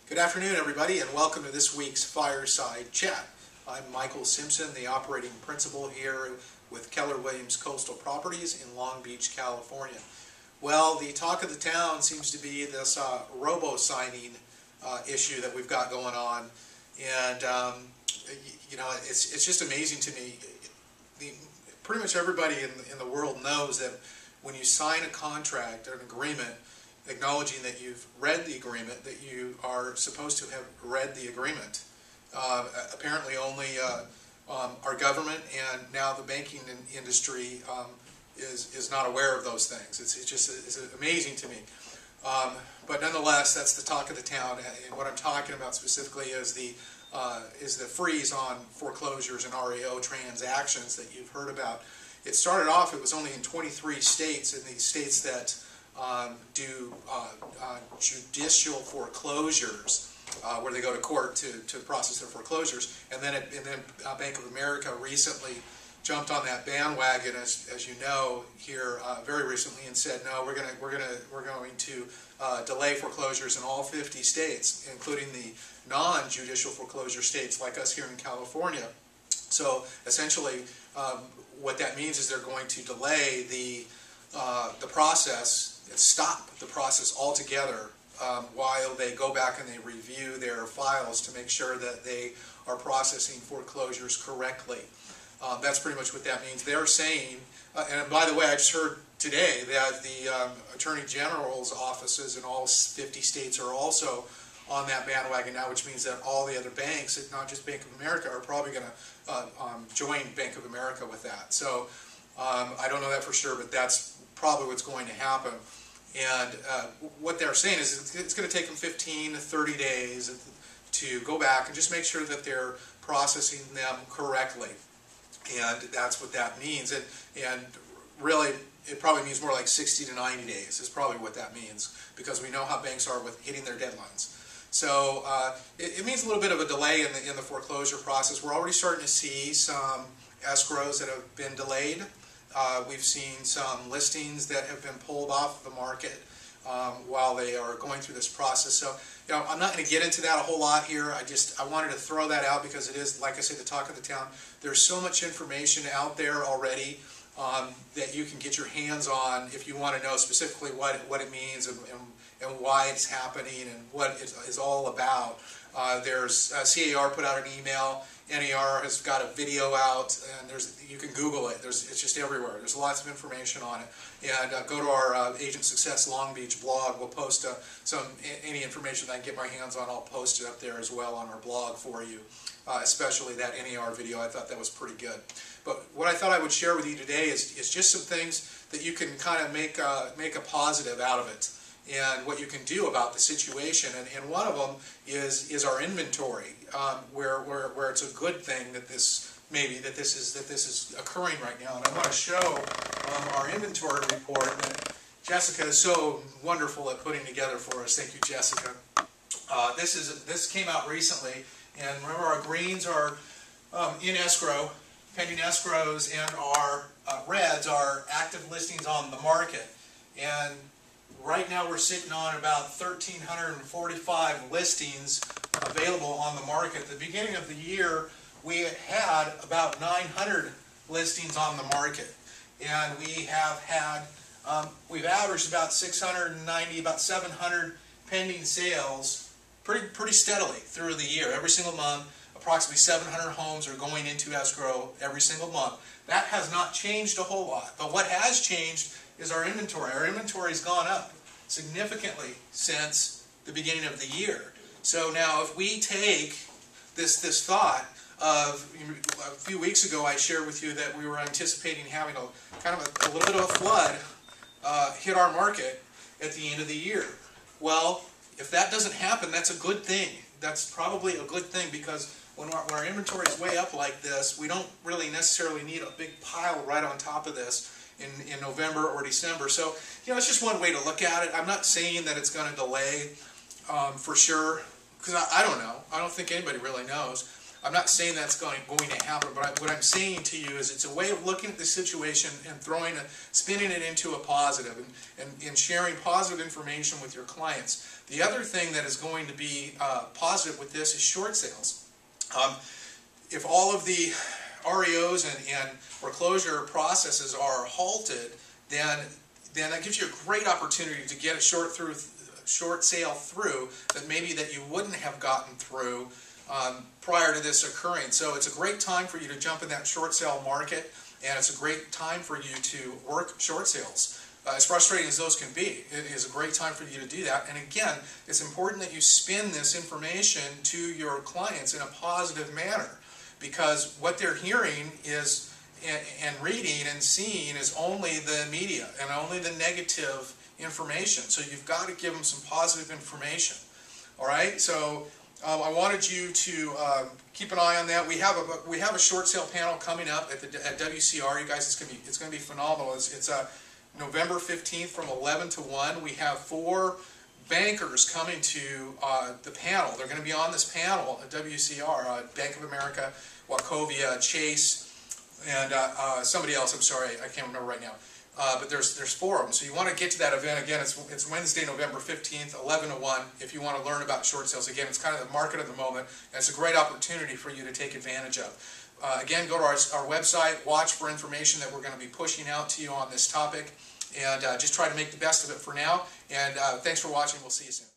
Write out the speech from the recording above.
Good afternoon, everybody, and welcome to this week's Fireside Chat. I'm Michael Simpson, the operating principal here with Keller Williams Coastal Properties in Long Beach, California. Well, the talk of the town seems to be this robo-signing issue that we've got going on, and you know, it's just amazing to me. Pretty much everybody in the world knows that when you sign a contract or an agreement, acknowledging that you've read the agreement, that you are supposed to have read the agreement. Apparently only our government and now the banking industry is not aware of those things. It's amazing to me. But nonetheless, that's the talk of the town, and what I'm talking about specifically is the freeze on foreclosures and REO transactions that you've heard about. It started off, it was only in 23 states, in these states that do judicial foreclosures, where they go to court to process their foreclosures, and then Bank of America recently jumped on that bandwagon, as you know, here very recently, and said no, we're going to delay foreclosures in all 50 states, including the non-judicial foreclosure states like us here in California. So essentially, what that means is they're going to delay the process, stop the process altogether while they go back and they review their files to make sure that they are processing foreclosures correctly. That's pretty much what that means. They're saying, and by the way, I just heard today that the Attorney General's offices in all 50 states are also on that bandwagon now, which means that all the other banks, not just Bank of America, are probably going to join Bank of America with that. So I don't know that for sure, but that's probably what's going to happen. And what they're saying is it's going to take them 15 to 30 days to go back and just make sure that they're processing them correctly. And that's what that means. And really, it probably means more like 60 to 90 days is probably what that means, because we know how banks are with hitting their deadlines. So it means a little bit of a delay in the foreclosure process. We're already starting to see some escrows that have been delayed. We've seen some listings that have been pulled off the market while they are going through this process. So, you know, I'm not going to get into that a whole lot here. I wanted to throw that out because it is, like I say, the talk of the town. There's so much information out there already that you can get your hands on if you want to know specifically what it means and why it's happening and what it is all about. There's CAR put out an email. NAR has got a video out, and you can Google it. It's just everywhere. There's lots of information on it. And go to our Agent Success Long Beach blog. We'll post any information that I can get my hands on. I'll post it up there as well on our blog for you, especially that NAR video. I thought that was pretty good. But what I thought I would share with you today is just some things that you can kind of make a positive out of it, and what you can do about the situation. And one of them is our inventory, where it's a good thing that this is occurring right now. And I want to show our inventory report that Jessica is so wonderful at putting together for us. Thank you, Jessica. This came out recently, and remember, our greens are in escrow, pending escrows, and our reds are active listings on the market. And right now we're sitting on about 1,345 listings available on the market. At the beginning of the year, we had about 900 listings on the market, and we have had we've averaged about 690, about 700 pending sales pretty steadily through the year. Every single month, approximately 700 homes are going into escrow every single month. That has not changed a whole lot, but what has changed is our inventory. Our inventory has gone up significantly since the beginning of the year. So now, if we take this thought of, a few weeks ago I shared with you that we were anticipating having a little bit of a flood hit our market at the end of the year. Well, if that doesn't happen, that's a good thing. That's probably a good thing, because when our inventory is way up like this, we don't really necessarily need a big pile right on top of this in November or December. So, you know, it's just one way to look at it. I'm not saying that it's going to delay for sure, because I don't know. I don't think anybody really knows. I'm not saying that's going to happen, but what I'm saying to you is it's a way of looking at the situation and spinning it into a positive and sharing positive information with your clients. The other thing that is going to be positive with this is short sales. If all of the REOs and foreclosure processes are halted, then that gives you a great opportunity to get a short sale through that you wouldn't have gotten through prior to this occurring. So it's a great time for you to jump in that short sale market, and it's a great time for you to work short sales. As frustrating as those can be, it is a great time for you to do that. And again, it's important that you spin this information to your clients in a positive manner, because what they're hearing is and reading and seeing is only the media and only the negative information. So you've got to give them some positive information. All right. So I wanted you to keep an eye on that. We have a short sale panel coming up at WCR. You guys, it's going to be phenomenal. It's November 15th from 11 to 1. We have 4 bankers coming to the panel. They're going to be on this panel at WCR. Bank of America, Wachovia, Chase, and somebody else. I'm sorry, I can't remember right now. But there's 4 of them. So you want to get to that event. Again, it's Wednesday, November 15th, 11 to 1. If you want to learn about short sales, again, it's kind of the market of the moment, and it's a great opportunity for you to take advantage of. Again, go to our website, watch for information that we're going to be pushing out to you on this topic, and just try to make the best of it for now. And thanks for watching. We'll see you soon.